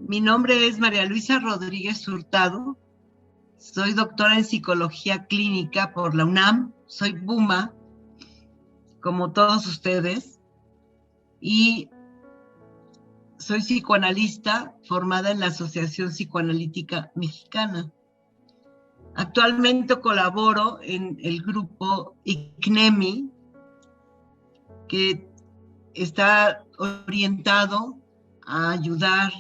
Mi nombre es María Luisa Rodríguez Hurtado. Soy doctora en psicología clínica por la UNAM. Soy Buma, como todos ustedes. Y soy psicoanalista formada en la Asociación Psicoanalítica Mexicana. Actualmente colaboro en el grupo ICNEMI, que está orientado a ayudar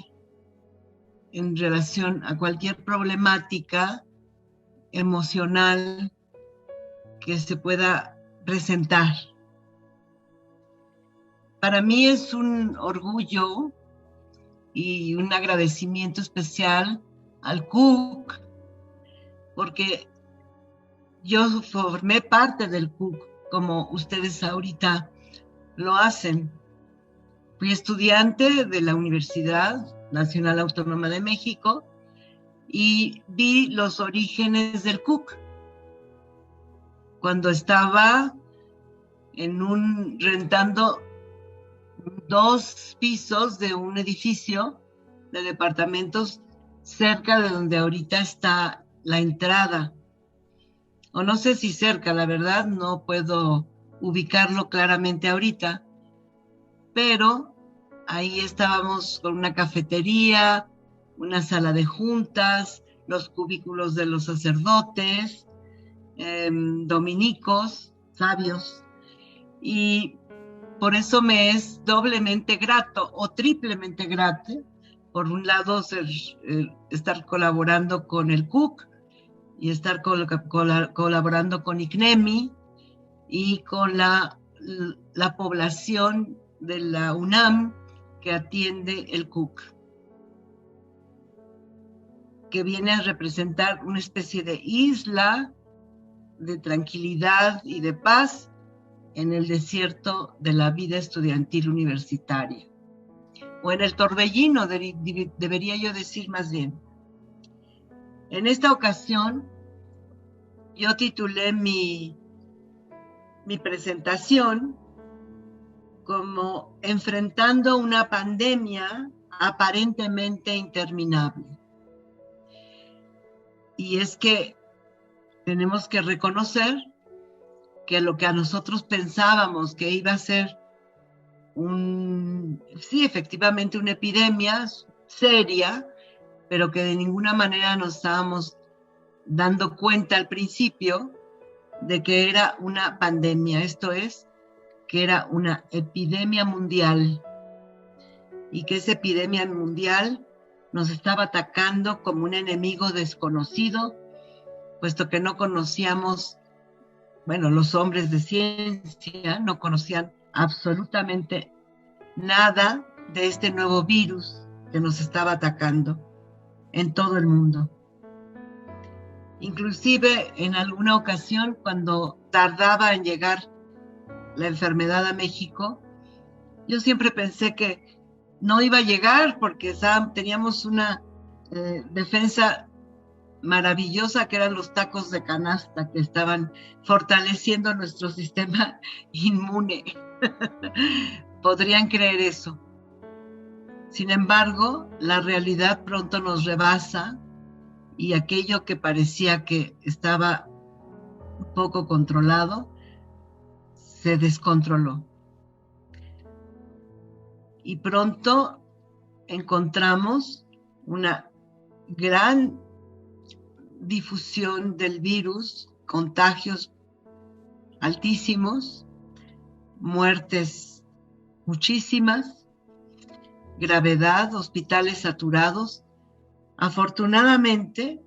en relación a cualquier problemática emocional que se pueda presentar. Para mí es un orgullo y un agradecimiento especial al CUC, porque yo formé parte del CUC, como ustedes ahorita lo hacen. Fui estudiante de la Universidad Nacional Autónoma de México y vi los orígenes del CUC cuando estaba rentando 2 pisos de un edificio de departamentos cerca de donde ahorita está la entrada. O no sé si cerca, la verdad no puedo ubicarlo claramente ahorita, pero ahí estábamos con una cafetería, una sala de juntas, los cubículos de los sacerdotes, dominicos, sabios, y por eso me es doblemente grato o triplemente grato, por un lado estar colaborando con el CUC y estar colaborando con ICNEMI y con la población de la UNAM que atiende el CUC, que viene a representar una especie de isla de tranquilidad y de paz en el desierto de la vida estudiantil universitaria, o en el torbellino, debería yo decir más bien. En esta ocasión, yo titulé mi presentación como Enfrentando una pandemia aparentemente interminable. Y es que tenemos que reconocer que lo que a nosotros pensábamos que iba a ser sí, efectivamente una epidemia seria, pero que de ninguna manera nos estábamos dando cuenta al principio de que era una pandemia, esto es, que era una epidemia mundial, y que esa epidemia mundial nos estaba atacando como un enemigo desconocido, puesto que no conocíamos, bueno, los hombres de ciencia no conocían absolutamente nada de este nuevo virus que nos estaba atacando en todo el mundo. Inclusive en alguna ocasión, cuando tardaba en llegar la enfermedad a México, yo siempre pensé que no iba a llegar porque teníamos una defensa maravillosa, que eran los tacos de canasta, que estaban fortaleciendo nuestro sistema inmune. ¿Podrían creer eso? Sin embargo, la realidad pronto nos rebasa, y aquello que parecía que estaba un poco controlado se descontroló. Y pronto encontramos una gran difusión del virus, contagios altísimos, muertes muchísimas, gravedad, hospitales saturados. Afortunadamente,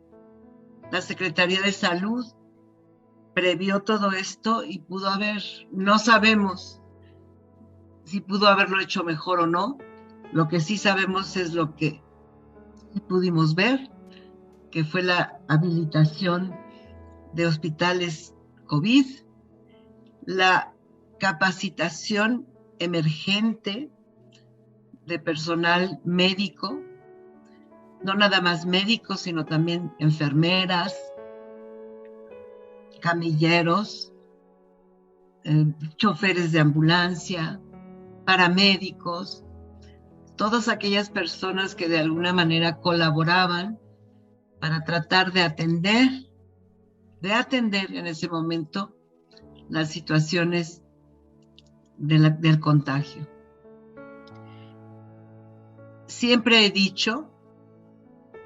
la Secretaría de Salud previó todo esto y no sabemos si pudo haberlo hecho mejor o no. Lo que sí sabemos es lo que pudimos ver, que fue la habilitación de hospitales COVID, la capacitación emergente de personal médico, no nada más médicos, sino también enfermeras, camilleros, choferes de ambulancia, paramédicos. todas aquellas personas que de alguna manera colaboraban para tratar de atender en ese momento las situaciones del contagio. Siempre he dicho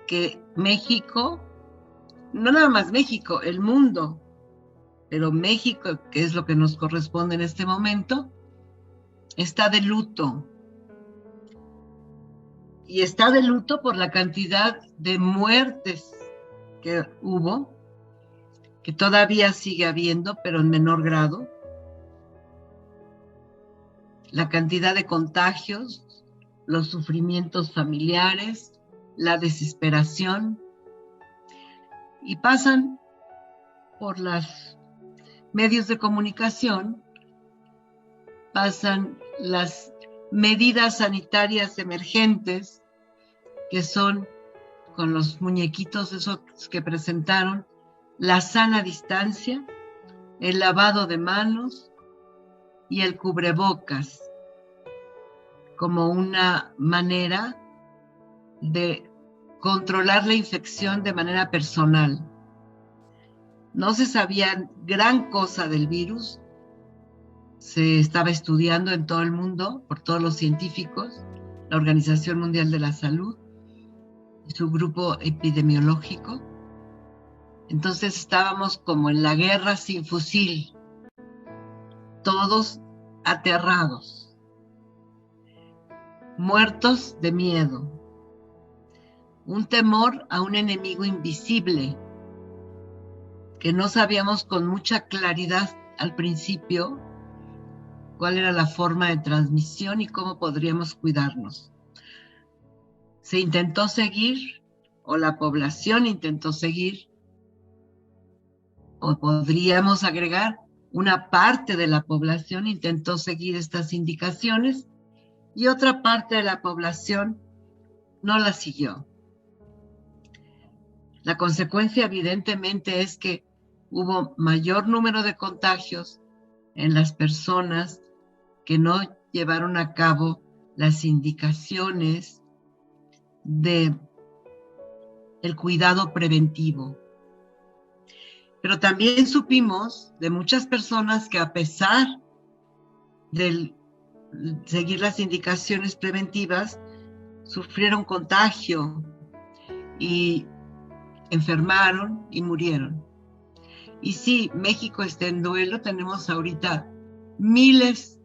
que México, no nada más México, el mundo, pero México, que es lo que nos corresponde en este momento, está de luto. Y está de luto por la cantidad de muertes que hubo, que todavía sigue habiendo, pero en menor grado. La cantidad de contagios, los sufrimientos familiares, la desesperación, y pasan por los medios de comunicación, pasan las medidas sanitarias emergentes, que son con los muñequitos esos que presentaron, la sana distancia, el lavado de manos y el cubrebocas, como una manera de controlar la infección de manera personal. No se sabía gran cosa del virus, se estaba estudiando en todo el mundo por todos los científicos, la Organización Mundial de la Salud y su grupo epidemiológico. Entonces estábamos como en la guerra sin fusil, todos aterrados, muertos de miedo, un temor a un enemigo invisible que no sabíamos con mucha claridad al principio cuál era la forma de transmisión y cómo podríamos cuidarnos. Se intentó seguir, o la población intentó seguir, o podríamos agregar, una parte de la población intentó seguir estas indicaciones y otra parte de la población no las siguió. La consecuencia evidentemente es que hubo mayor número de contagios en las personas que no llevaron a cabo las indicaciones del cuidado preventivo. Pero también supimos de muchas personas que a pesar de seguir las indicaciones preventivas, sufrieron contagio y enfermaron y murieron. Y sí, México está en duelo. Tenemos ahorita miles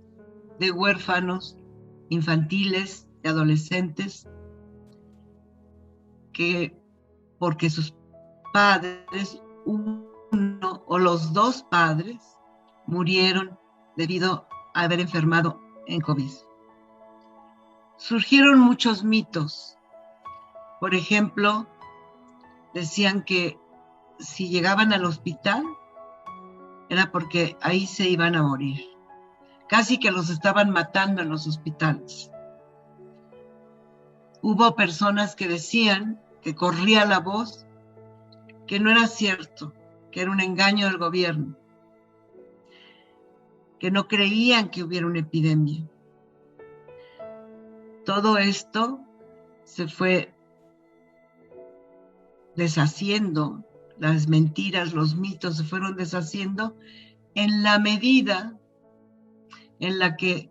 de huérfanos infantiles, de adolescentes, que porque sus padres, uno o los dos padres, murieron debido a haber enfermado en COVID. Surgieron muchos mitos. Por ejemplo, decían que si llegaban al hospital era porque ahí se iban a morir. Casi que los estaban matando en los hospitales. Hubo personas que decían, que corría la voz, que no era cierto, que era un engaño del gobierno, que no creían que hubiera una epidemia. Todo esto se fue deshaciendo, las mentiras, los mitos se fueron deshaciendo en la medida en la que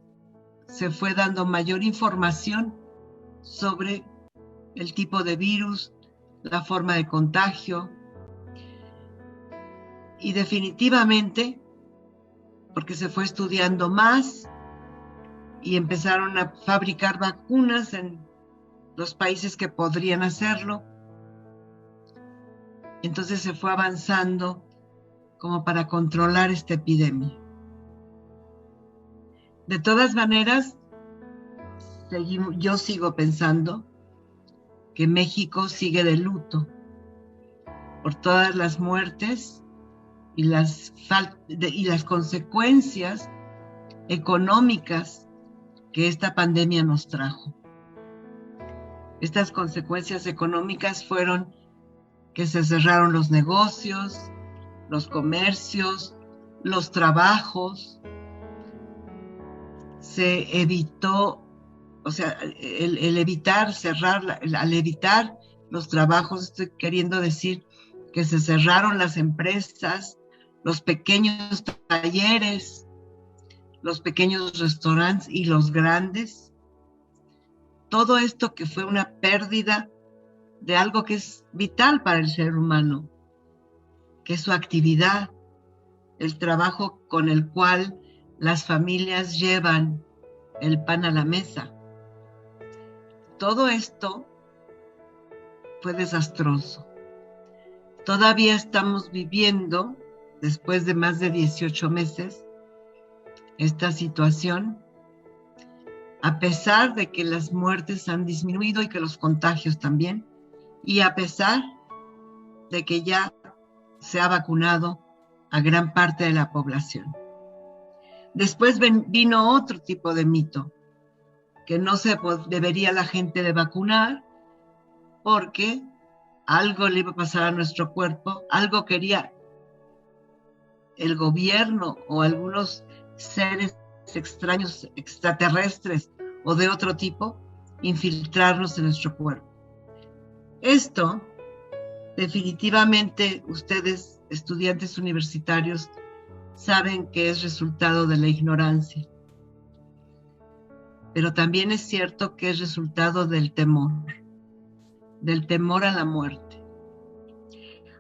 se fue dando mayor información sobre el tipo de virus, la forma de contagio, y definitivamente porque se fue estudiando más y empezaron a fabricar vacunas en los países que podrían hacerlo. Entonces se fue avanzando como para controlar esta epidemia. De todas maneras, yo sigo pensando que México sigue de luto por todas las muertes y las consecuencias económicas que esta pandemia nos trajo. Estas consecuencias económicas fueron que se cerraron los negocios, los comercios, los trabajos, se evitó, o sea, el evitar cerrar, al evitar los trabajos, estoy queriendo decir que se cerraron las empresas, los pequeños talleres, los pequeños restaurantes y los grandes. Todo esto que fue una pérdida de algo que es vital para el ser humano, que es su actividad, el trabajo con el cual las familias llevan el pan a la mesa. Todo esto fue desastroso. Todavía estamos viviendo, después de más de 18 meses, esta situación, a pesar de que las muertes han disminuido y que los contagios también, y a pesar de que ya se ha vacunado a gran parte de la población. Después vino otro tipo de mito, que no se debería la gente de vacunar porque algo le iba a pasar a nuestro cuerpo, algo quería el gobierno o algunos seres extraños, extraterrestres o de otro tipo, infiltrarnos en nuestro cuerpo. Esto, definitivamente, ustedes, estudiantes universitarios, saben que es resultado de la ignorancia. Pero también es cierto que es resultado del temor a la muerte.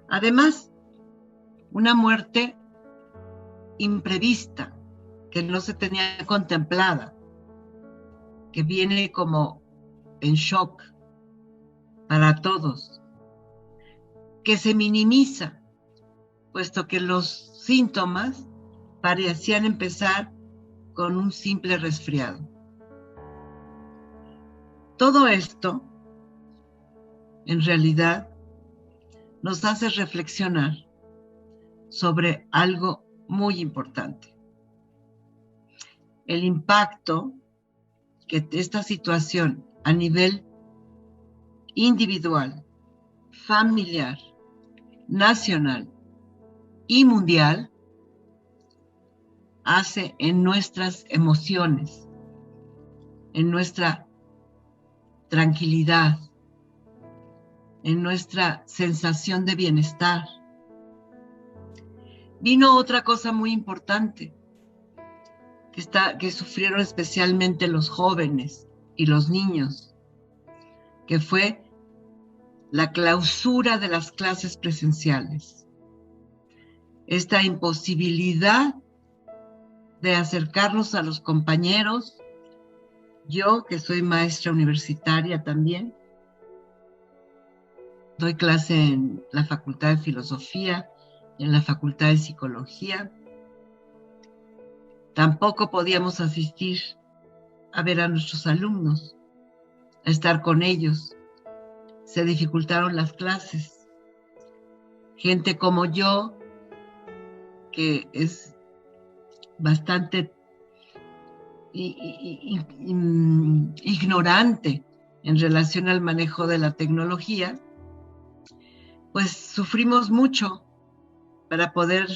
Además, una muerte imprevista, que no se tenía contemplada, que viene como en shock para todos, que se minimiza, puesto que los síntomas parecían empezar con un simple resfriado. Todo esto, en realidad, nos hace reflexionar sobre algo muy importante. El impacto que esta situación a nivel individual, familiar, nacional y mundial hace en nuestras emociones, en nuestra tranquilidad, en nuestra sensación de bienestar. Vino otra cosa muy importante que sufrieron especialmente los jóvenes y los niños, que fue la clausura de las clases presenciales. Esta imposibilidad de acercarnos a los compañeros. Yo, que soy maestra universitaria también, doy clase en la Facultad de Filosofía, en la Facultad de Psicología. Tampoco podíamos asistir a ver a nuestros alumnos, a estar con ellos. Se dificultaron las clases. Gente como yo, que es bastante ignorante en relación al manejo de la tecnología, pues sufrimos mucho para poder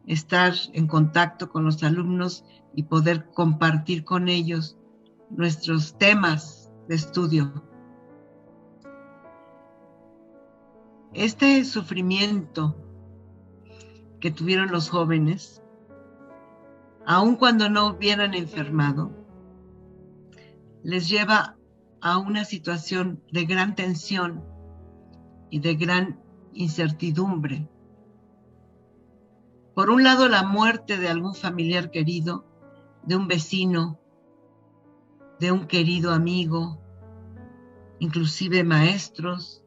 estar en contacto con los alumnos y poder compartir con ellos nuestros temas de estudio. Este sufrimiento que tuvieron los jóvenes, aun cuando no hubieran enfermado, les lleva a una situación de gran tensión y de gran incertidumbre. Por un lado, la muerte de algún familiar querido, de un vecino, de un querido amigo, inclusive maestros.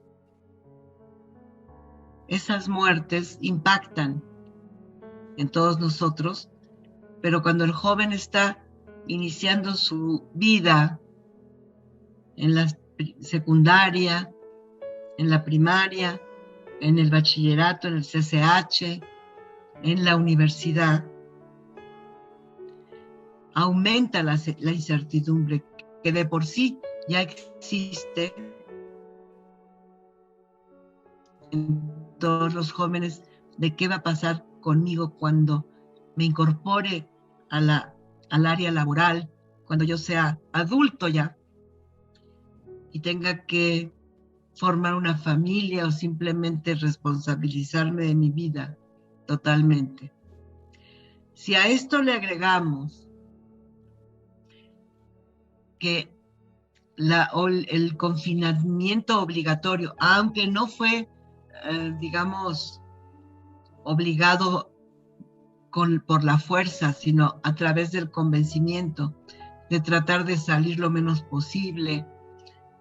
Esas muertes impactan en todos nosotros, pero cuando el joven está iniciando su vida en la secundaria, en la primaria, en el bachillerato, en el CCH, en la universidad, aumenta la incertidumbre que de por sí ya existe en todos los jóvenes de qué va a pasar conmigo cuando me incorpore al área laboral, cuando yo sea adulto ya, y tenga que formar una familia o simplemente responsabilizarme de mi vida totalmente. Si a esto le agregamos que el confinamiento obligatorio, aunque no fue, digamos, obligado por la fuerza, sino a través del convencimiento, de tratar de salir lo menos posible,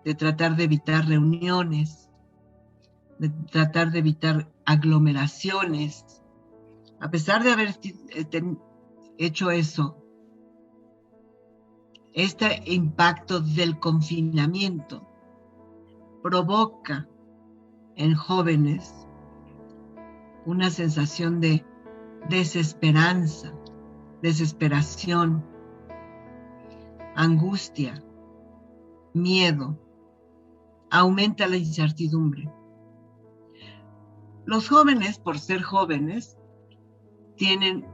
de tratar de evitar reuniones, de tratar de evitar aglomeraciones. A pesar de haber hecho eso, este impacto del confinamiento provoca en jóvenes una sensación de desesperanza, desesperación, angustia, miedo. Aumenta la incertidumbre. Los jóvenes, por ser jóvenes, tienen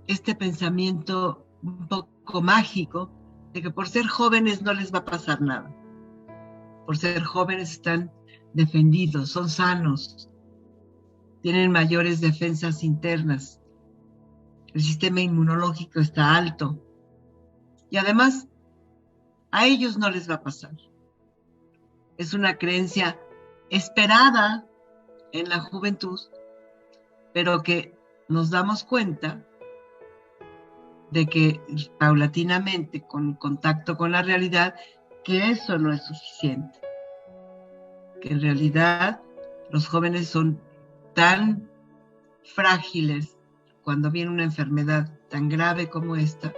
este pensamiento un poco mágico de que por ser jóvenes no les va a pasar nada. Por ser jóvenes están defendidos, son sanos, tienen mayores defensas internas, el sistema inmunológico está alto y además a ellos no les va a pasar. Es una creencia esperada en la juventud, pero que nos damos cuenta de que paulatinamente, con contacto con la realidad, que eso no es suficiente. Que en realidad los jóvenes son tan frágiles cuando viene una enfermedad tan grave como esta,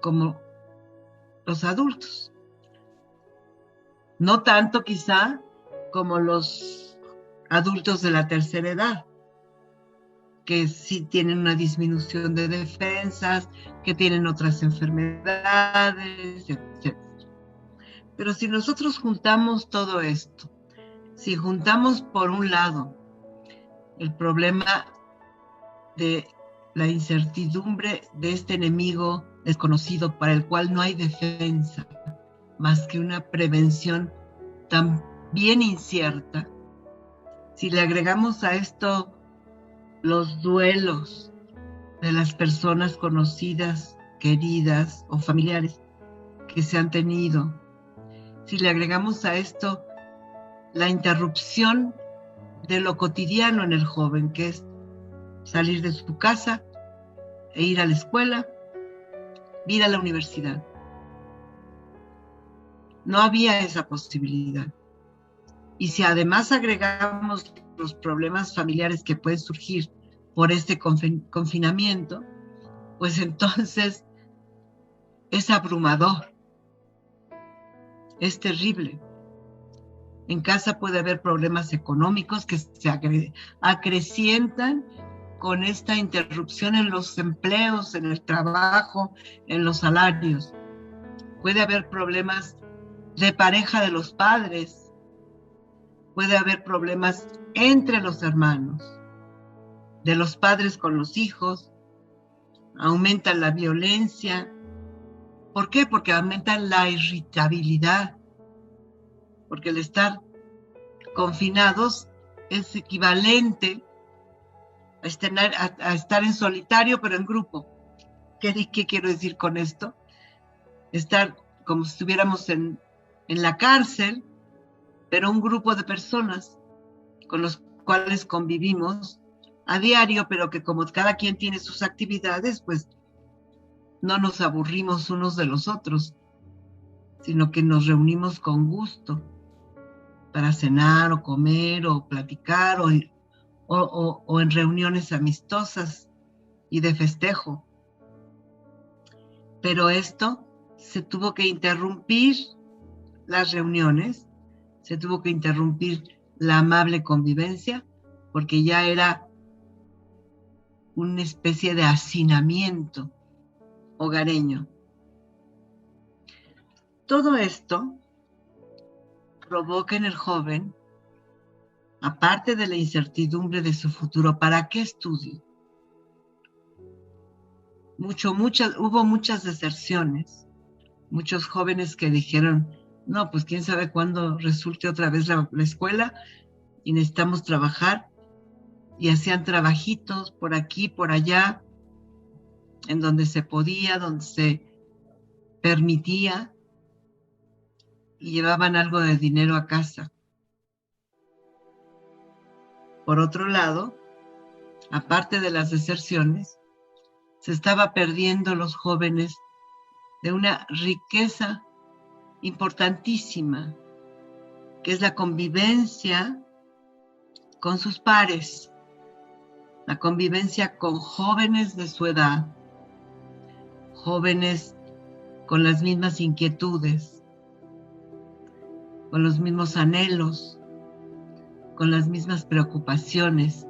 como los adultos. No tanto quizá como los adultos de la tercera edad, que sí tienen una disminución de defensas, que tienen otras enfermedades, etc. Pero si nosotros juntamos todo esto, si juntamos por un lado el problema de la incertidumbre de este enemigo desconocido para el cual no hay defensa, más que una prevención también incierta, si le agregamos a esto los duelos de las personas conocidas, queridas o familiares que se han tenido, si le agregamos a esto la interrupción de lo cotidiano en el joven, que es salir de su casa e ir a la escuela, ir a la universidad. No había esa posibilidad. Y si además agregamos los problemas familiares que pueden surgir por este confinamiento, pues entonces es abrumador, es terrible. En casa puede haber problemas económicos que se acrecientan con esta interrupción en los empleos, en el trabajo, en los salarios. Puede haber problemas de pareja de los padres. Puede haber problemas entre los hermanos, de los padres con los hijos. Aumenta la violencia. ¿Por qué? Porque aumenta la irritabilidad. Porque el estar confinados es equivalente a estar en solitario, pero en grupo. ¿Qué quiero decir con esto? Estar como si estuviéramos en la cárcel, pero un grupo de personas con los cuales convivimos a diario, pero que como cada quien tiene sus actividades, pues no nos aburrimos unos de los otros, sino que nos reunimos con gusto para cenar o comer o platicar o en reuniones amistosas y de festejo. Pero esto se tuvo que interrumpir las reuniones, se tuvo que interrumpir la amable convivencia, porque ya era una especie de hacinamiento hogareño. Todo esto provoca en el joven, aparte de la incertidumbre de su futuro, ¿para qué estudio? Hubo muchas deserciones, muchos jóvenes que dijeron, no, pues quién sabe cuándo resulte otra vez la escuela y necesitamos trabajar. Y hacían trabajitos por aquí, por allá, en donde se podía, donde se permitía, y llevaban algo de dinero a casa. Por otro lado, aparte de las deserciones, se estaba perdiendo los jóvenes de una riqueza importantísima, que es la convivencia con sus pares, la convivencia con jóvenes de su edad, jóvenes con las mismas inquietudes, con los mismos anhelos, con las mismas preocupaciones,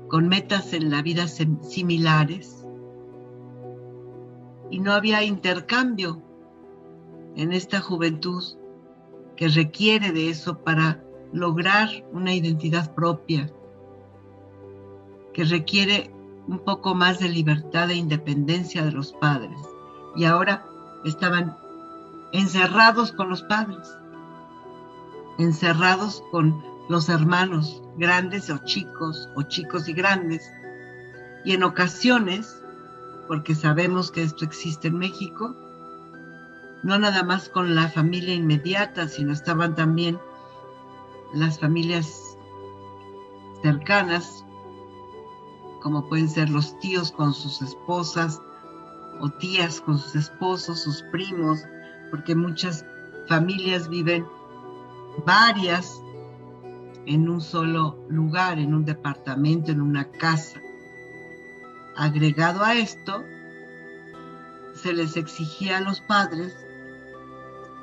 con metas en la vida similares. Y no había intercambio en esta juventud que requiere de eso para lograr una identidad propia, que requiere un poco más de libertad e independencia de los padres. Y ahora estaban encerrados con los padres, encerrados con los hermanos, grandes o chicos y grandes. Y en ocasiones, porque sabemos que esto existe en México, no nada más con la familia inmediata, sino estaban también las familias cercanas, como pueden ser los tíos con sus esposas, o tías con sus esposos, sus primos, porque muchas familias viven varias en un solo lugar, en un departamento, en una casa. Agregado a esto, se les exigía a los padres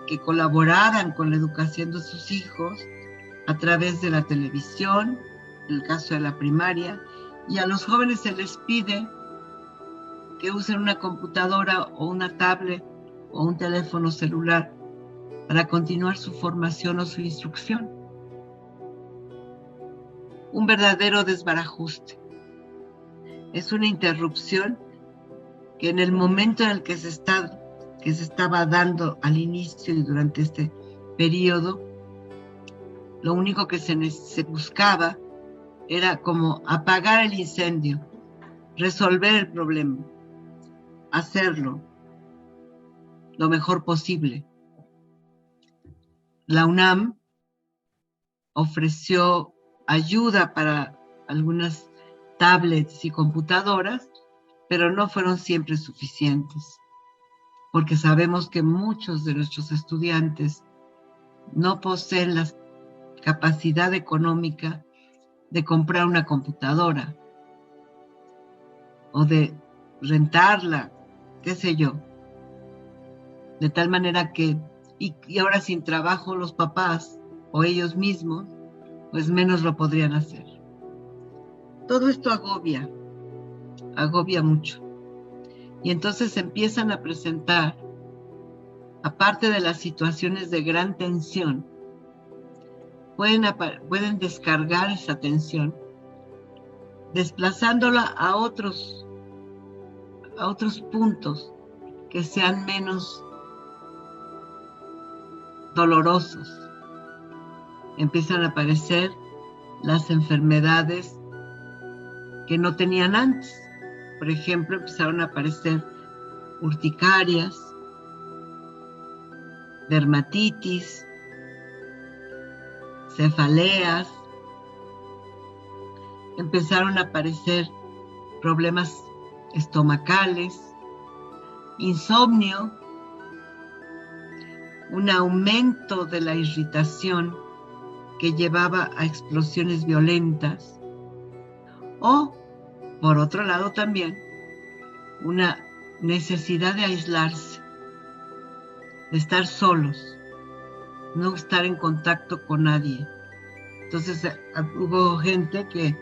que colaboraran con la educación de sus hijos a través de la televisión, en el caso de la primaria, y a los jóvenes se les pide que usen una computadora o una tablet o un teléfono celular para continuar su formación o su instrucción. Un verdadero desbarajuste. Es una interrupción que en el momento en el que se estaba dando al inicio y durante este periodo, lo único que se buscaba era como apagar el incendio, resolver el problema, hacerlo lo mejor posible. La UNAM ofreció ayuda para algunas tablets y computadoras, pero no fueron siempre suficientes, porque sabemos que muchos de nuestros estudiantes no poseen la capacidad económica de comprar una computadora o de rentarla, qué sé yo. De tal manera que, y ahora sin trabajo los papás o ellos mismos, pues menos lo podrían hacer. Todo esto agobia mucho. Y entonces empiezan a presentar, aparte de las situaciones de gran tensión, pueden descargar esa tensión desplazándola a otros puntos que sean menos dolorosos. Empiezan a aparecer las enfermedades que no tenían antes. Por ejemplo, empezaron a aparecer urticarias, dermatitis, cefaleas. Empezaron a aparecer problemas estomacales, insomnio, un aumento de la irritación que llevaba a explosiones violentas, o, por otro lado también, una necesidad de aislarse, de estar solos, no estar en contacto con nadie. Entonces hubo gente que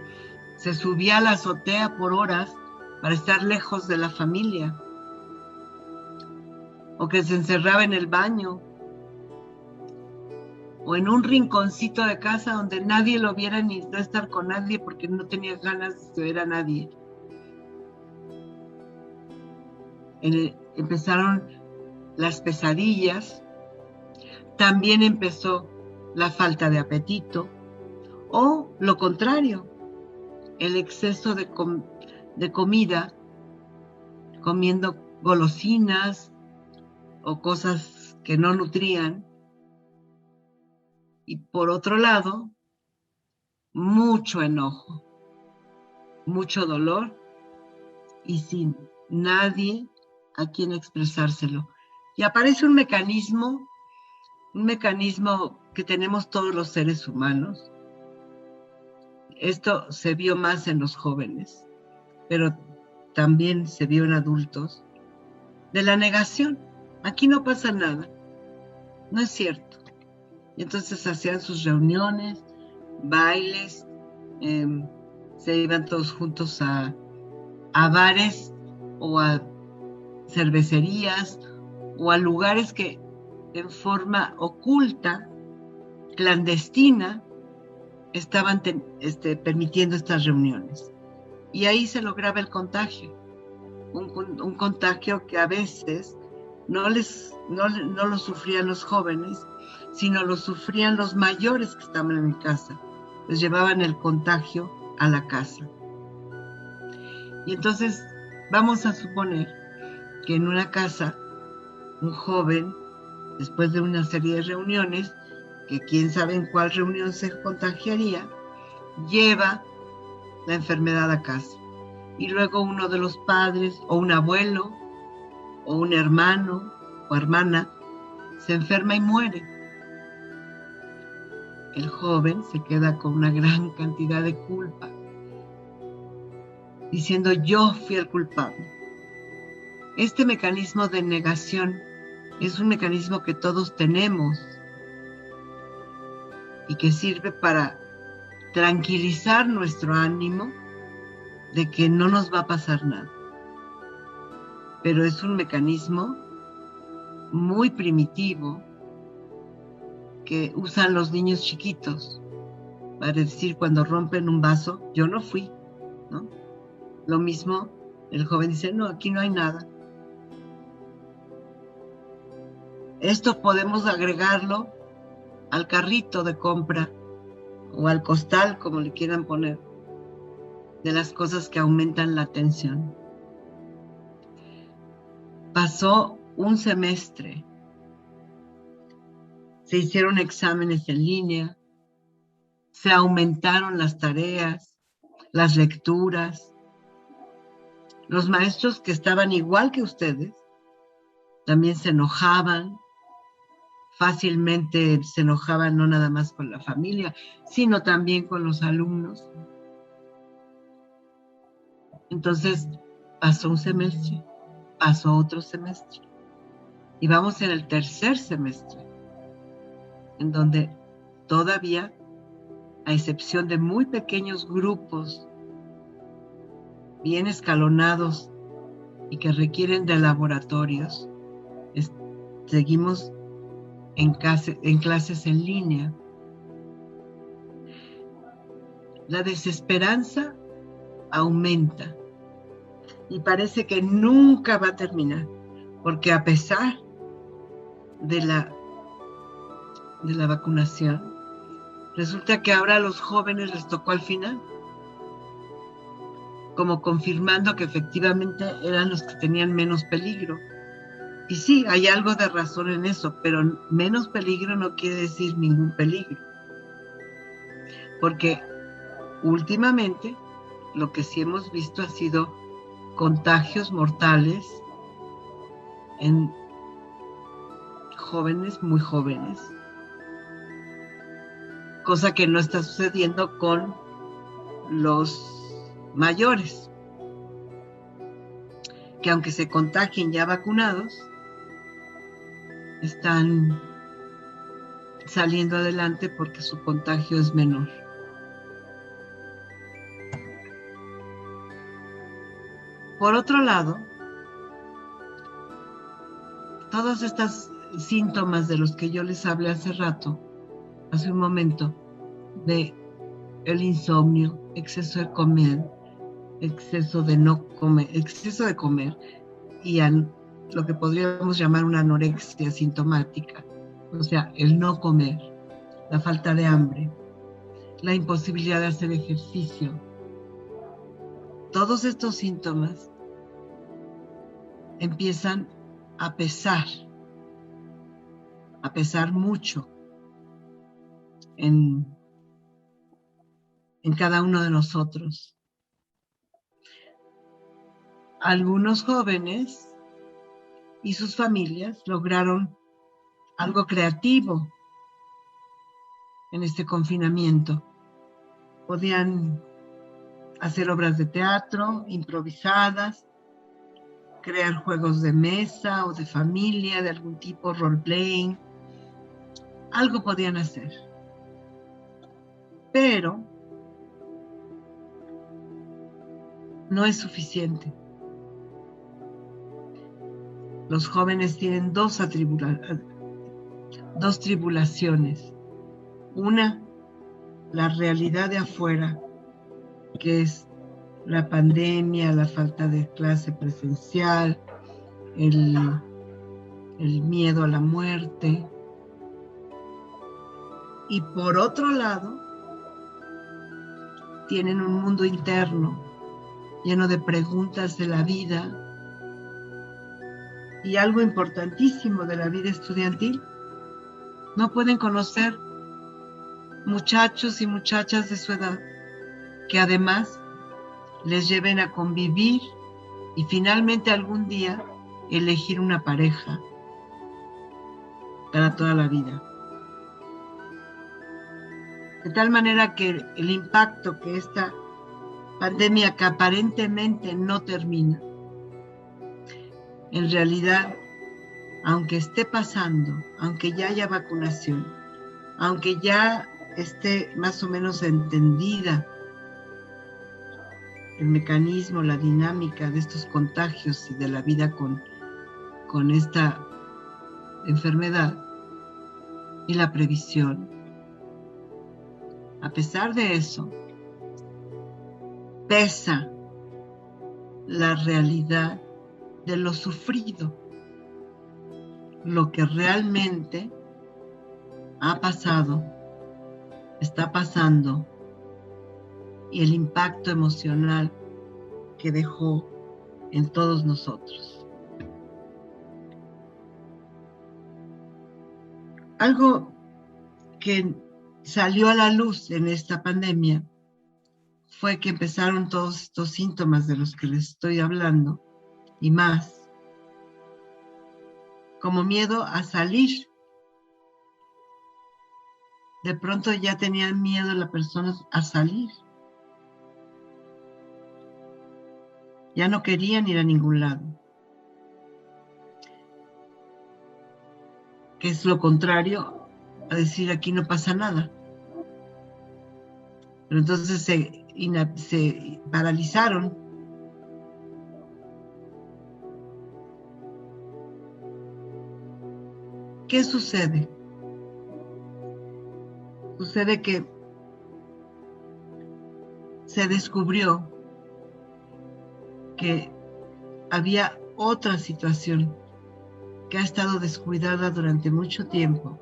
se subía a la azotea por horas para estar lejos de la familia, o que se encerraba en el baño, o en un rinconcito de casa donde nadie lo viera ni no estar con nadie porque no tenía ganas de ver a nadie. Empezaron las pesadillas, también empezó la falta de apetito, o lo contrario, el exceso de comida, comiendo golosinas o cosas que no nutrían. Y por otro lado, mucho enojo, mucho dolor y sin nadie a quien expresárselo. Y aparece un mecanismo que tenemos todos los seres humanos. Esto se vio más en los jóvenes, pero también se vio en adultos, de la negación. Aquí no pasa nada, no es cierto. Y entonces hacían sus reuniones, bailes, se iban todos juntos a bares o a cervecerías o a lugares que en forma oculta, clandestina, estaban permitiendo estas reuniones. Y ahí se lograba el contagio, un contagio que a veces no lo sufrían los jóvenes, sino lo sufrían los mayores que estaban en casa. Les llevaban el contagio a la casa. Y entonces vamos a suponer que en una casa un joven, después de una serie de reuniones, que quién sabe en cuál reunión se contagiaría, lleva la enfermedad a casa. Y luego uno de los padres, o un abuelo, o un hermano o hermana, se enferma y muere. El joven se queda con una gran cantidad de culpa, diciendo: yo fui el culpable. Este mecanismo de negación es un mecanismo que todos tenemos y que sirve para tranquilizar nuestro ánimo de que no nos va a pasar nada. Pero es un mecanismo muy primitivo que usan los niños chiquitos para decir, cuando rompen un vaso, yo no fui, ¿no? Lo mismo, el joven dice: no, aquí no hay nada. Esto podemos agregarlo al carrito de compra o al costal, como le quieran poner, de las cosas que aumentan la tensión. Pasó un semestre, se hicieron exámenes en línea, se aumentaron las tareas, las lecturas. Los maestros que estaban igual que ustedes también se enojaban, fácilmente se enojaban no nada más con la familia, sino también con los alumnos. Entonces pasó un semestre, pasó otro semestre, y vamos en el tercer semestre, en donde todavía, a excepción de muy pequeños grupos bien escalonados y que requieren de laboratorios, seguimos en clases en línea. La desesperanza aumenta y parece que nunca va a terminar, porque a pesar de la vacunación, resulta que ahora a los jóvenes les tocó al final, como confirmando que efectivamente eran los que tenían menos peligro. Y sí, hay algo de razón en eso, pero menos peligro no quiere decir ningún peligro. Porque últimamente lo que sí hemos visto ha sido contagios mortales en jóvenes, muy jóvenes, cosa que no está sucediendo con los mayores, que aunque se contagien ya vacunados, están saliendo adelante porque su contagio es menor. Por otro lado, todos estos síntomas de los que yo les hablé hace un momento, de el insomnio, exceso de comer, exceso de no comer, exceso de comer, y lo que podríamos llamar una anorexia sintomática, o sea, el no comer, la falta de hambre, la imposibilidad de hacer ejercicio. Todos estos síntomas empiezan a pesar mucho en cada uno de nosotros. Algunos jóvenes y sus familias lograron algo creativo en este confinamiento. Podían hacer obras de teatro improvisadas, crear juegos de mesa o de familia de algún tipo, role-playing. Algo podían hacer. Pero no es suficiente. Los jóvenes tienen dos tribulaciones. Una, la realidad de afuera, que es la pandemia, la falta de clase presencial, el miedo a la muerte. Y por otro lado, tienen un mundo interno lleno de preguntas de la vida y algo importantísimo de la vida estudiantil. No pueden conocer muchachos y muchachas de su edad que además les lleven a convivir y finalmente algún día elegir una pareja para toda la vida. De tal manera que el impacto que esta pandemia, que aparentemente no termina, en realidad, aunque esté pasando, aunque ya haya vacunación, aunque ya esté más o menos entendida el mecanismo, la dinámica de estos contagios y de la vida con esta enfermedad y la previsión, a pesar de eso, pesa la realidad de lo sufrido, lo que realmente ha pasado, está pasando, y el impacto emocional que dejó en todos nosotros. Algo que salió a la luz en esta pandemia fue que empezaron todos estos síntomas de los que les estoy hablando y más, como miedo a salir. De pronto ya tenían miedo las personas a salir. Ya no querían ir a ningún lado. Que es lo contrario a decir aquí no pasa nada. Pero entonces se paralizaron. ¿Qué sucede? Sucede que se descubrió que había otra situación que ha estado descuidada durante mucho tiempo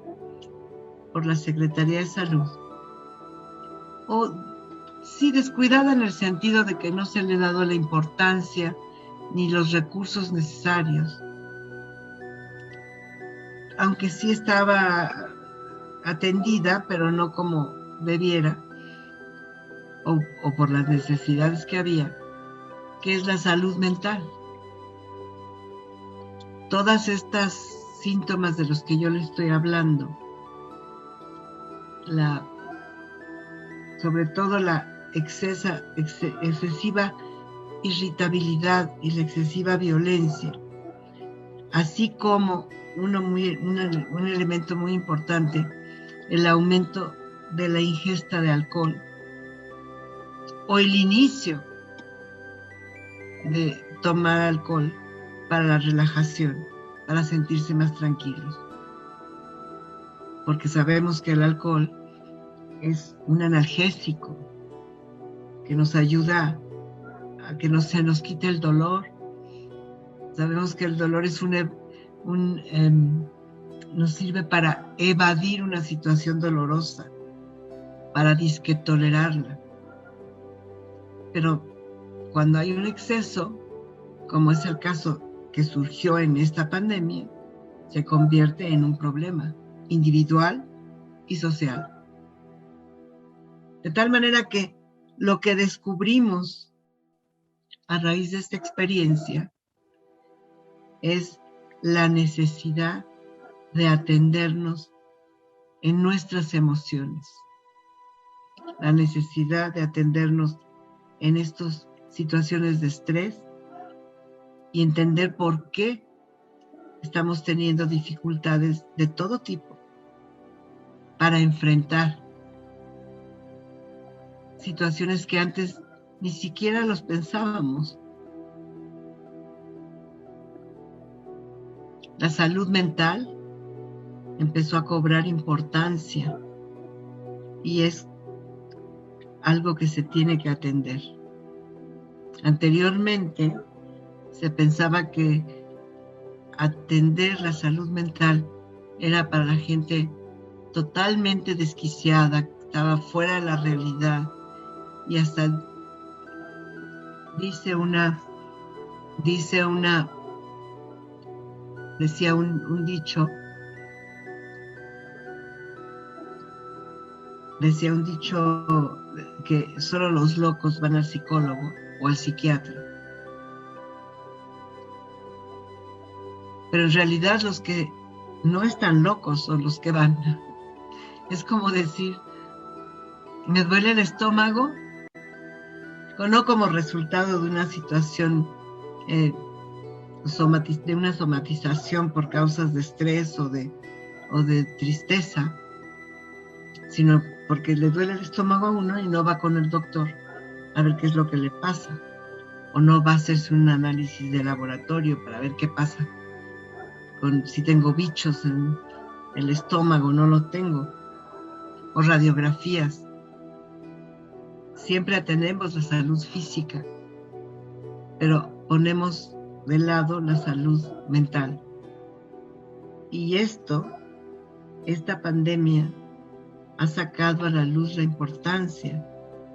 por la Secretaría de Salud. O sí, descuidada en el sentido de que no se le ha dado la importancia ni los recursos necesarios. Aunque sí estaba atendida, pero no como debiera, o por las necesidades que había, que es la salud mental. Todas estas síntomas de los que yo le estoy hablando, sobre todo la excesiva irritabilidad y la excesiva violencia, así como un elemento muy importante, el aumento de la ingesta de alcohol o el inicio de tomar alcohol para la relajación, para sentirse más tranquilos. Porque sabemos que el alcohol es un analgésico que nos ayuda a que no se nos quite el dolor. Sabemos que el dolor es un nos sirve para evadir una situación dolorosa, para disque tolerarla. Pero cuando hay un exceso, como es el caso que surgió en esta pandemia, se convierte en un problema individual y social. De tal manera que lo que descubrimos a raíz de esta experiencia es la necesidad de atendernos en nuestras emociones, la necesidad de atendernos en estas situaciones de estrés y entender por qué estamos teniendo dificultades de todo tipo para enfrentar situaciones que antes ni siquiera los pensábamos. La salud mental empezó a cobrar importancia y es algo que se tiene que atender. Anteriormente se pensaba que atender la salud mental era para la gente totalmente desquiciada, que estaba fuera de la realidad, y hasta decía un dicho que solo los locos van al psicólogo o al psiquiatra. Pero en realidad los que no están locos son los que van. Es como decir, me duele el estómago, no como resultado de una situación, de una somatización por causas de estrés o de tristeza, sino porque le duele el estómago a uno y no va con el doctor a ver qué es lo que le pasa, o no va a hacerse un análisis de laboratorio para ver qué pasa si tengo bichos en el estómago, no lo tengo, o radiografías. Siempre atendemos la salud física, pero ponemos de lado la salud mental. Y esta pandemia ha sacado a la luz la importancia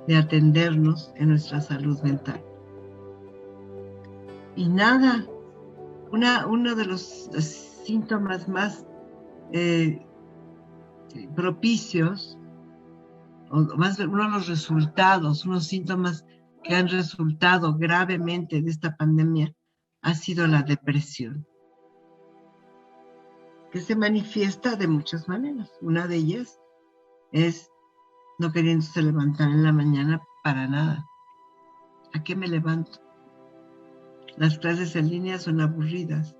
de atendernos en nuestra salud mental. Y nada, uno de los síntomas más propicios, o más bien uno de los resultados, unos síntomas que han resultado gravemente de esta pandemia, ha sido la depresión, que se manifiesta de muchas maneras. Una de ellas es no queriéndose levantar en la mañana para nada. ¿A qué me levanto? Las clases en línea son aburridas.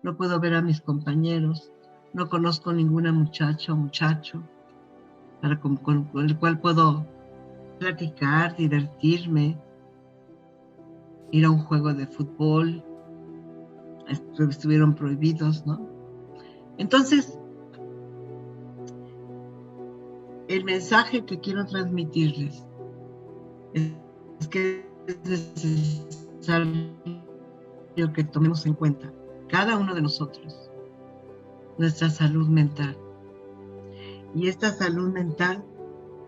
No puedo ver a mis compañeros. No conozco ninguna muchacha o muchacho con el cual puedo platicar, divertirme, ir a un juego de fútbol. Estuvieron prohibidos, ¿no? Entonces, el mensaje que quiero transmitirles es que es necesario que tomemos en cuenta, cada uno de nosotros, nuestra salud mental. Y esta salud mental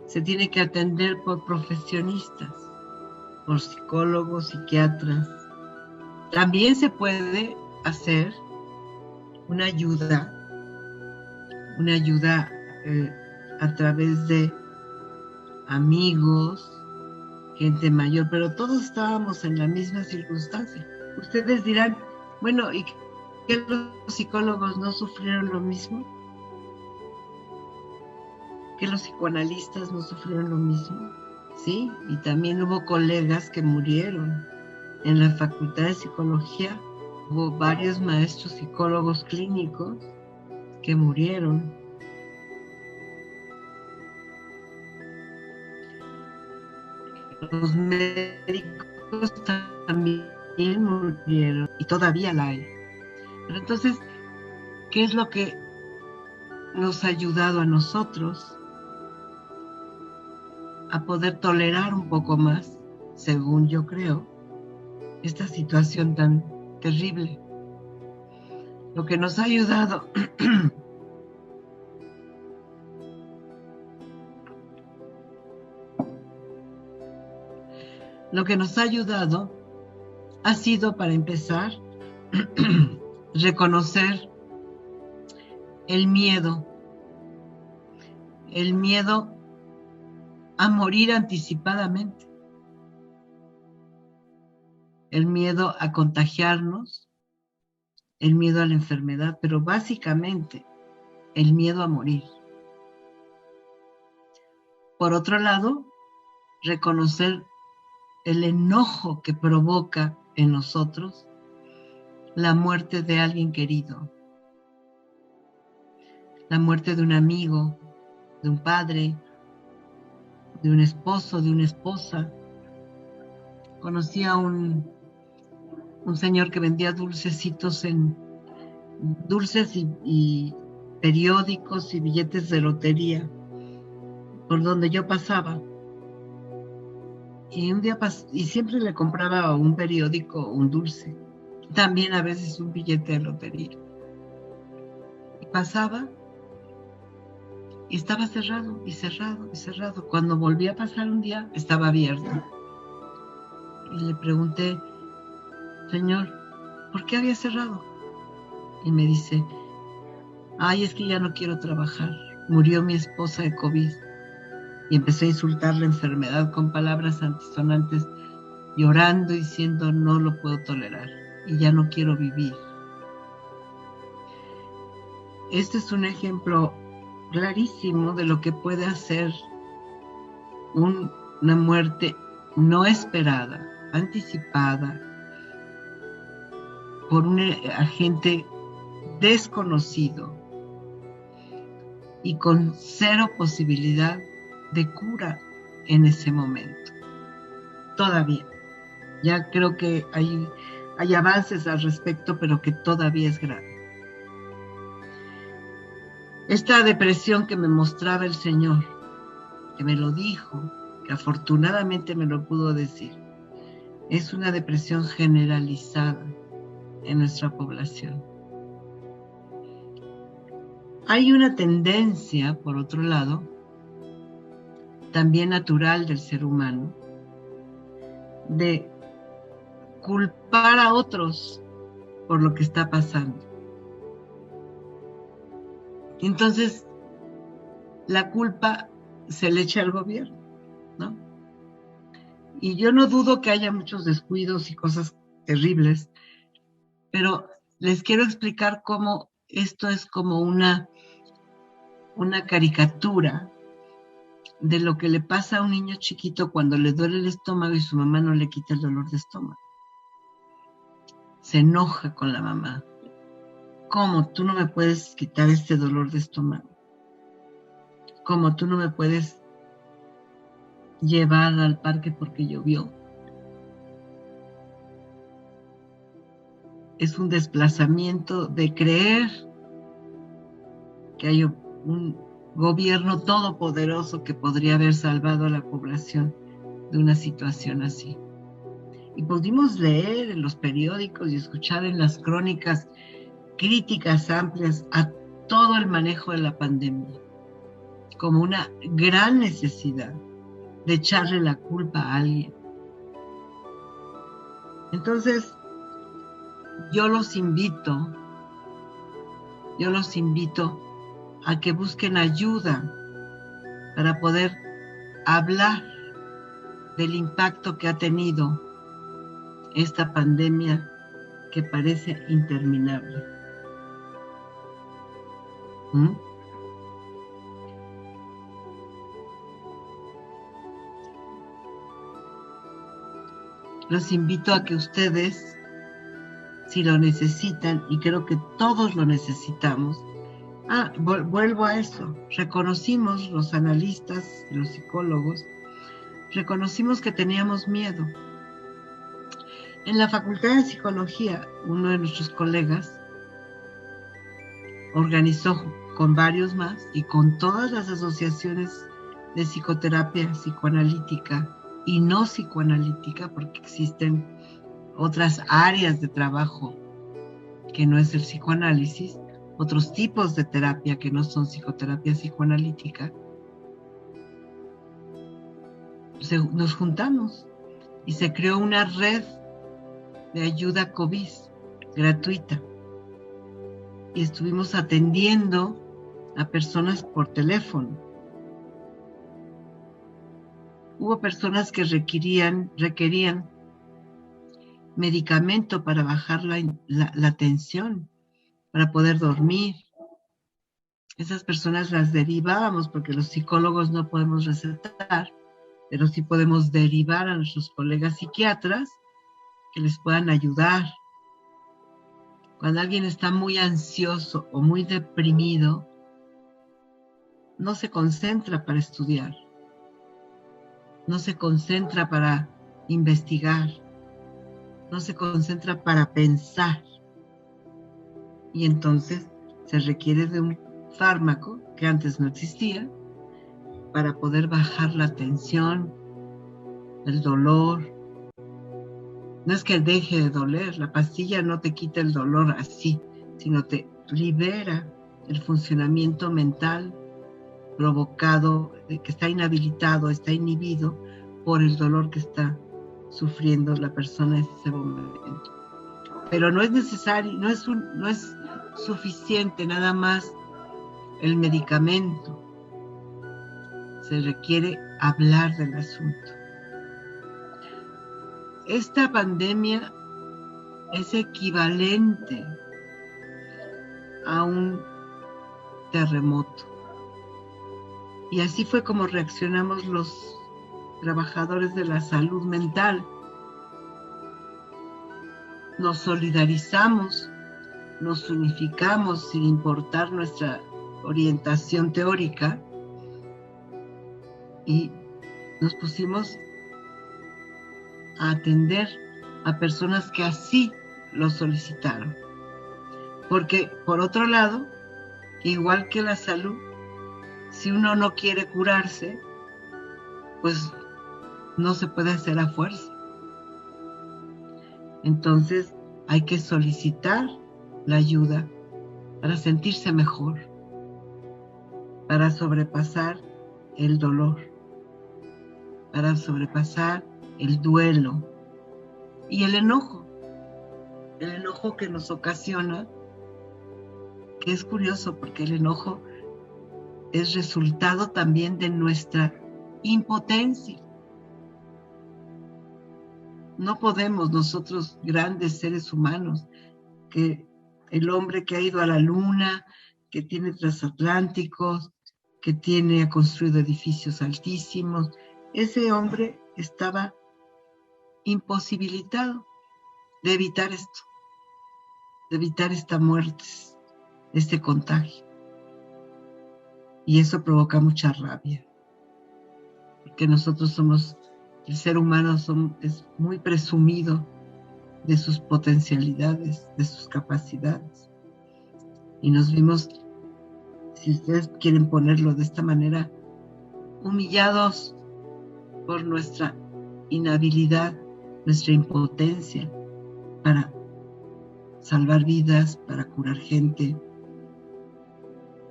se tiene que atender por profesionistas, por psicólogos, psiquiatras. También se puede hacer una ayuda a través de amigos, gente mayor, pero todos estábamos en la misma circunstancia. Ustedes dirán, bueno, ¿y qué los psicólogos no sufrieron lo mismo? ¿Que los psicoanalistas no sufrieron lo mismo? Sí, y también hubo colegas que murieron. En la Facultad de Psicología hubo varios maestros psicólogos clínicos que murieron. Los médicos también murieron y todavía la hay. Pero entonces, ¿qué es lo que nos ha ayudado a nosotros a poder tolerar un poco más, según yo creo, esta situación tan terrible? Lo que nos ha ayudado lo que nos ha ayudado ha sido, para empezar, reconocer el miedo a morir anticipadamente, el miedo a contagiarnos, el miedo a la enfermedad, pero básicamente el miedo a morir. Por otro lado, reconocer el enojo que provoca en nosotros la muerte de alguien querido, la muerte de un amigo, de un padre, de un esposo, de una esposa. Conocí a un señor que vendía dulcecitos dulces y periódicos y billetes de lotería por donde yo pasaba. Y un día y siempre le compraba un periódico, un dulce, también a veces un billete de lotería. Y pasaba y estaba cerrado y cerrado y cerrado. Cuando volví a pasar un día, estaba abierto. Y le pregunté: Señor, ¿por qué había cerrado? Y me dice: ay, es que ya no quiero trabajar. Murió mi esposa de COVID. Y empecé a insultar la enfermedad con palabras antisonantes, llorando, diciendo: no lo puedo tolerar y ya no quiero vivir. Este es un ejemplo clarísimo de lo que puede hacer una muerte no esperada, anticipada, por un agente desconocido y con cero posibilidad de cura en ese momento. Todavía. Ya creo que hay avances al respecto, pero que todavía es grave. Esta depresión que me mostraba el Señor, que me lo dijo, que afortunadamente me lo pudo decir, es una depresión generalizada en nuestra población. Hay una tendencia, por otro lado, también natural del ser humano, de culpar a otros por lo que está pasando. Entonces, la culpa se le echa al gobierno, ¿no? Y yo no dudo que haya muchos descuidos y cosas terribles, pero les quiero explicar cómo esto es como una caricatura de lo que le pasa a un niño chiquito cuando le duele el estómago y su mamá no le quita el dolor de estómago. Se enoja con la mamá. ¿Cómo tú no me puedes quitar este dolor de estómago? ¿Cómo tú no me puedes llevar al parque porque llovió? Es un desplazamiento de creer que hay un gobierno todopoderoso que podría haber salvado a la población de una situación así. Y pudimos leer en los periódicos y escuchar en las crónicas críticas amplias a todo el manejo de la pandemia, como una gran necesidad de echarle la culpa a alguien. Entonces, yo los invito a que busquen ayuda para poder hablar del impacto que ha tenido esta pandemia que parece interminable. Los invito a que ustedes, si lo necesitan, y creo que todos lo necesitamos, vuelvo a eso, reconocimos los analistas, los psicólogos, reconocimos que teníamos miedo. En la Facultad de Psicología, uno de nuestros colegas organizó con varios más y con todas las asociaciones de psicoterapia psicoanalítica y no psicoanalítica, porque existen otras áreas de trabajo que no es el psicoanálisis, otros tipos de terapia que no son psicoterapia psicoanalítica. Nos juntamos y se creó una red de ayuda COVID gratuita. Y estuvimos atendiendo a personas por teléfono. Hubo personas que requerían medicamento para bajar la tensión, para poder dormir. Esas personas las derivábamos porque los psicólogos no podemos recetar, pero sí podemos derivar a nuestros colegas psiquiatras que les puedan ayudar. Cuando alguien está muy ansioso o muy deprimido, no se concentra para estudiar, no se concentra para investigar, no se concentra para pensar. Y entonces se requiere de un fármaco que antes no existía para poder bajar la tensión, el dolor. No es que deje de doler, la pastilla no te quita el dolor así, sino te libera el funcionamiento mental provocado, que está inhabilitado, está inhibido por el dolor que está sufriendo la persona en ese momento. Pero no es necesario, no es suficiente nada más el medicamento. Se requiere hablar del asunto. Esta pandemia es equivalente a un terremoto. Y así fue como reaccionamos los trabajadores de la salud mental. Nos solidarizamos, nos unificamos sin importar nuestra orientación teórica y nos pusimos a atender a personas que así lo solicitaron. Porque, por otro lado, igual que la salud, si uno no quiere curarse, pues no se puede hacer a fuerza. Entonces hay que solicitar la ayuda para sentirse mejor, para sobrepasar el dolor, para sobrepasar el duelo y el enojo que nos ocasiona, que es curioso porque el enojo es resultado también de nuestra impotencia. No podemos nosotros, grandes seres humanos, que el hombre que ha ido a la luna, que tiene transatlánticos, que ha construido edificios altísimos, ese hombre estaba imposibilitado de evitar esto, de evitar esta muerte, este contagio. Y eso provoca mucha rabia, porque nosotros somos, el ser humano es muy presumido de sus potencialidades, de sus capacidades. Y nos vimos, si ustedes quieren ponerlo de esta manera, humillados por nuestra inhabilidad, nuestra impotencia para salvar vidas, para curar gente,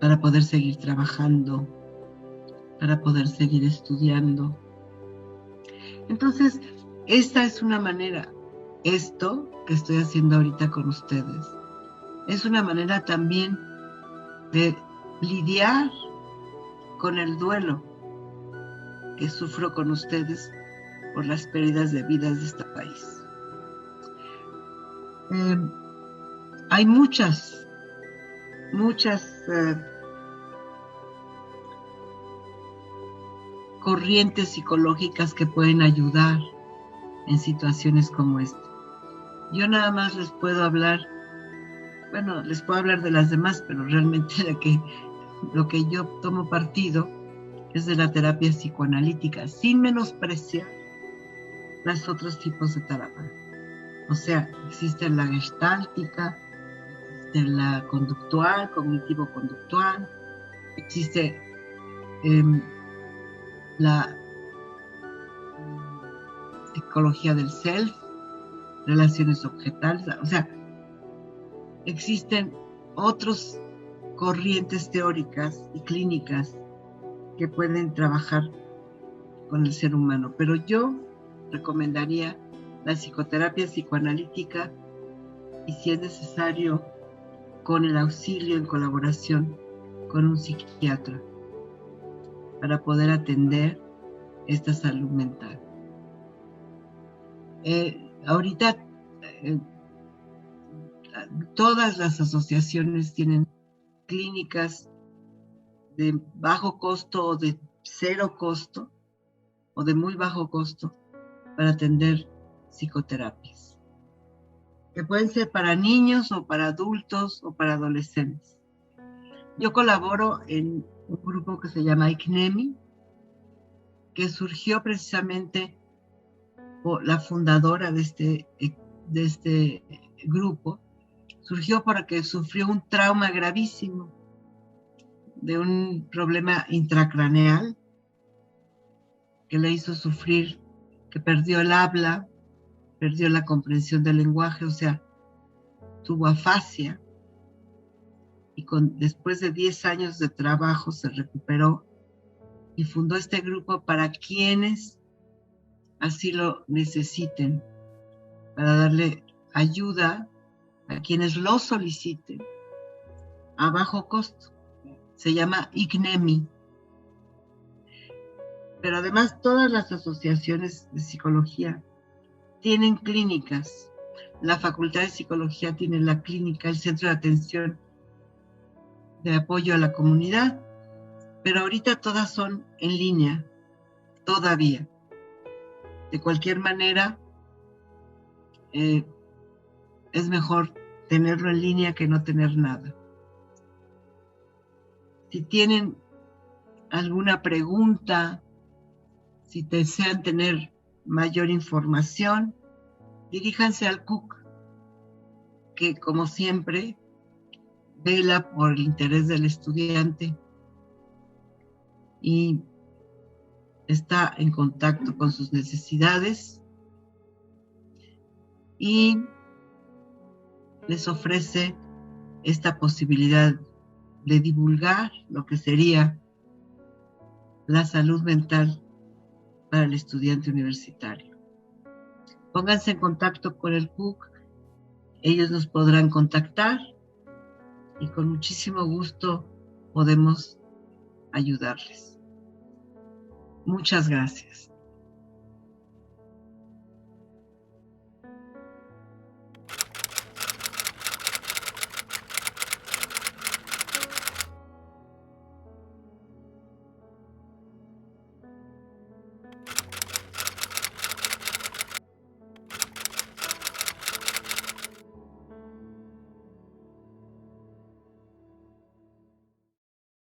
para poder seguir trabajando, para poder seguir estudiando. Entonces, esta es una manera, esto que estoy haciendo ahorita con ustedes, es una manera también de lidiar con el duelo que sufro con ustedes por las pérdidas de vidas de este país. Hay muchas corrientes psicológicas que pueden ayudar en situaciones como esta. Yo nada más les puedo hablar de las demás, pero realmente lo que yo tomo partido es de la terapia psicoanalítica, sin menospreciar los otros tipos de terapia. O sea, existe la gestáltica, existe la conductual, cognitivo-conductual, existe la psicología del self, relaciones objetales, o sea, existen otras corrientes teóricas y clínicas que pueden trabajar con el ser humano, pero yo recomendaría la psicoterapia psicoanalítica y, si es necesario, con el auxilio en colaboración con un psiquiatra para poder atender esta salud mental. Ahorita todas las asociaciones tienen clínicas de bajo costo o de cero costo o de muy bajo costo para atender psicoterapias, que pueden ser para niños o para adultos o para adolescentes. Yo colaboro en un grupo que se llama ICNEMI, que surgió precisamente por la fundadora de este grupo, surgió porque sufrió un trauma gravísimo de un problema intracraneal que le hizo sufrir, que perdió el habla, perdió la comprensión del lenguaje, o sea, tuvo afasia, y después de 10 años de trabajo se recuperó y fundó este grupo para quienes así lo necesiten, para darle ayuda a quienes lo soliciten a bajo costo. Se llama ICNEMI. Pero además todas las asociaciones de psicología tienen clínicas. La Facultad de Psicología tiene la clínica, el Centro de Atención de Apoyo a la Comunidad, pero ahorita todas son en línea, todavía. De cualquier manera, es mejor tenerlo en línea que no tener nada. Si tienen alguna pregunta, si desean tener mayor información, diríjanse al CUC, que como siempre vela por el interés del estudiante y está en contacto con sus necesidades y les ofrece esta posibilidad de divulgar lo que sería la salud mental para el estudiante universitario. Pónganse en contacto con el CUC, ellos nos podrán contactar y con muchísimo gusto podemos ayudarles. Muchas gracias.